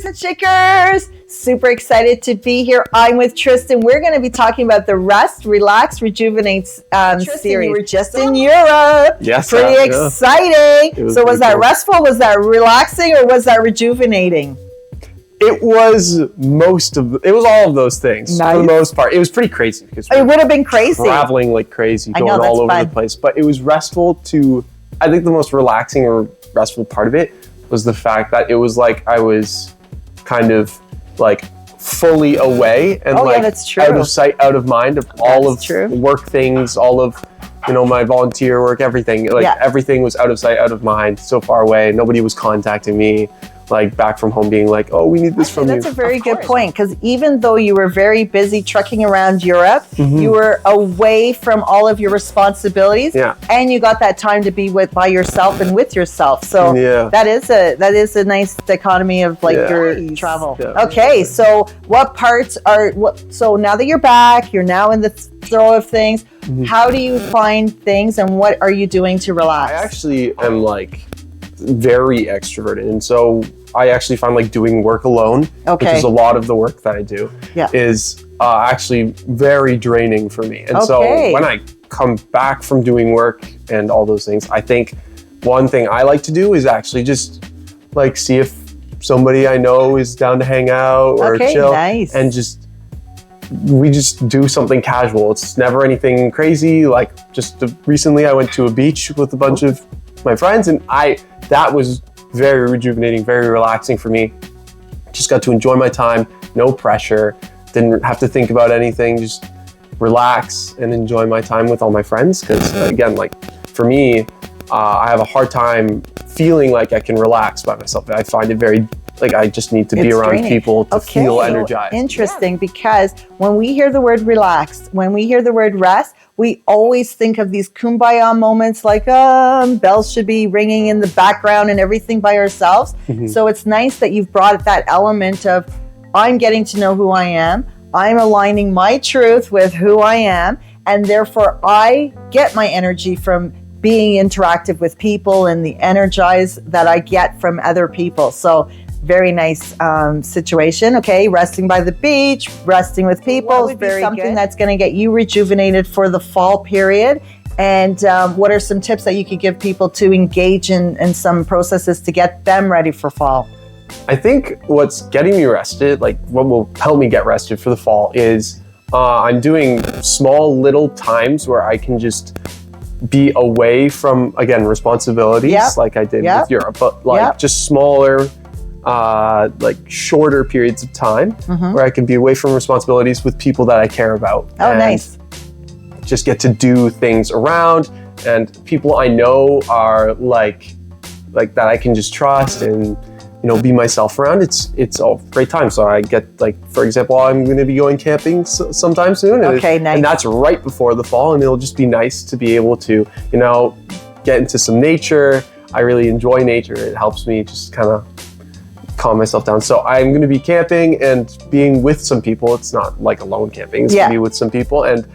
movers and shakers. Super excited to be here. I'm with Tristan. We're going to be talking about the Rest, Relax, Rejuvenate series. You were just in Europe. Yes. Pretty exciting. So was that restful? Was that relaxing? Or was that rejuvenating? It was all of those things. Nice. For the most part. It was pretty crazy because It would have been crazy. Traveling like crazy, going that's all over fun. the place. But it was restful to, I think the most relaxing or restful part of it was the fact that it was like I was kind of like fully away and that's true. out of sight, out of mind of all That's of true. work things, all of, my volunteer work, everything. Everything was out of sight, out of mind, so far away. Nobody was contacting me. Like back from home being like, oh, we need this from you. That's a very good point, because even though you were very busy trucking around Europe, you were away from all of your responsibilities, and you got that time to be by yourself and with yourself. So that is a nice dichotomy of your travel. Yeah. Okay, so what parts so now that you're back, you're now in the throw of things, how do you find things and what are you doing to relax? I actually am very extroverted, and so I actually find doing work alone, which is a lot of the work that I do, is actually very draining for me. And so when I come back from doing work and all those things, I think one thing I like to do is actually just see if somebody I know is down to hang out or chill, and we just do something casual. It's never anything crazy. Recently I went to a beach with a bunch of my friends, and that was very rejuvenating, very relaxing for me. Just got to enjoy my time, no pressure, didn't have to think about anything, just relax and enjoy my time with all my friends. Because again, for me, I have a hard time feeling like I can relax by myself. I find it very, I just need to be around people to feel energized. Interesting, because when we hear the word relax, when we hear the word rest, we always think of these kumbaya moments bells should be ringing in the background and everything by ourselves. So it's nice that you've brought that element of, I'm getting to know who I am, I'm aligning my truth with who I am, and therefore I get my energy from being interactive with people and the energize that I get from other people. So very nice situation. Okay, resting by the beach, resting with people is very something that's going to get you rejuvenated for the fall period. And what are some tips that you could give people to engage in some processes to get them ready for fall? I think what's getting me rested, what will help me get rested for the fall is I'm doing small little times where I can just be away from, again, responsibilities like I did with Europe, but just smaller, shorter periods of time where I can be away from responsibilities with people that I care about. Oh, nice. Just get to do things around, and people I know are like that I can just trust and be myself around. It's a great time. So I get for example, I'm going to be going camping sometime soon. Nice. And that's right before the fall, and it'll just be nice to be able to get into some nature. I really enjoy nature. It helps me just kind of calm myself down. So I'm going to be camping and being with some people. It's not alone camping. It's going to be with some people. And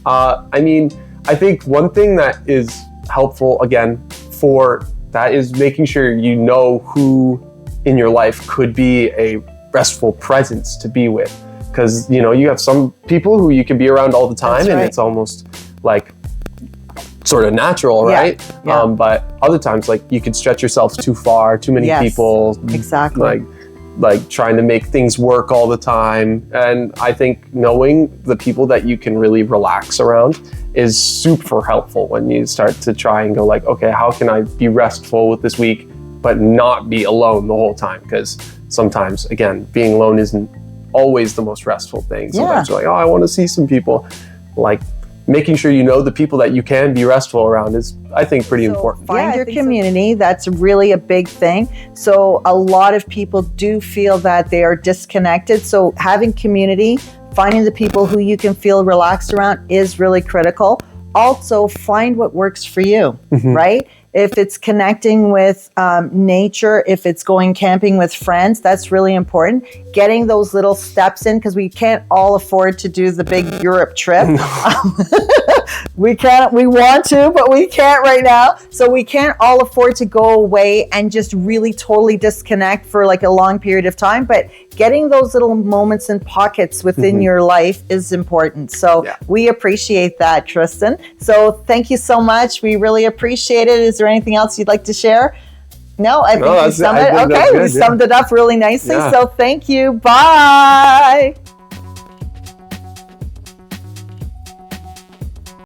I think one thing that is helpful again for that is making sure you know who in your life could be a restful presence to be with. Because you have some people who you can be around all the time, and it's almost sort of natural, right? Yeah. But other times, you could stretch yourself too far, too many people. Exactly. Trying to make things work all the time. And I think knowing the people that you can really relax around is super helpful when you start to try and go okay, how can I be restful with this week, but not be alone the whole time? Because sometimes, again, being alone isn't always the most restful thing. Sometimes you're I want to see some people. Making sure you know the people that you can be restful around is, I think, pretty important. Find your community. That's really a big thing. So a lot of people do feel that they are disconnected. So having community, finding the people who you can feel relaxed around is really critical. Also, find what works for you, right? If it's connecting with nature, if it's going camping with friends, that's really important. Getting those little steps in, because we can't all afford to do the big Europe trip. We want to, but we can't right now. So we can't all afford to go away and just really totally disconnect for like a long period of time. But getting those little moments and pockets within your life is important. So we appreciate that, Tristan. So thank you so much. We really appreciate it. Is there anything else you'd like to share? No, I think we summed it. Okay, we summed it up really nicely. So thank you. Bye.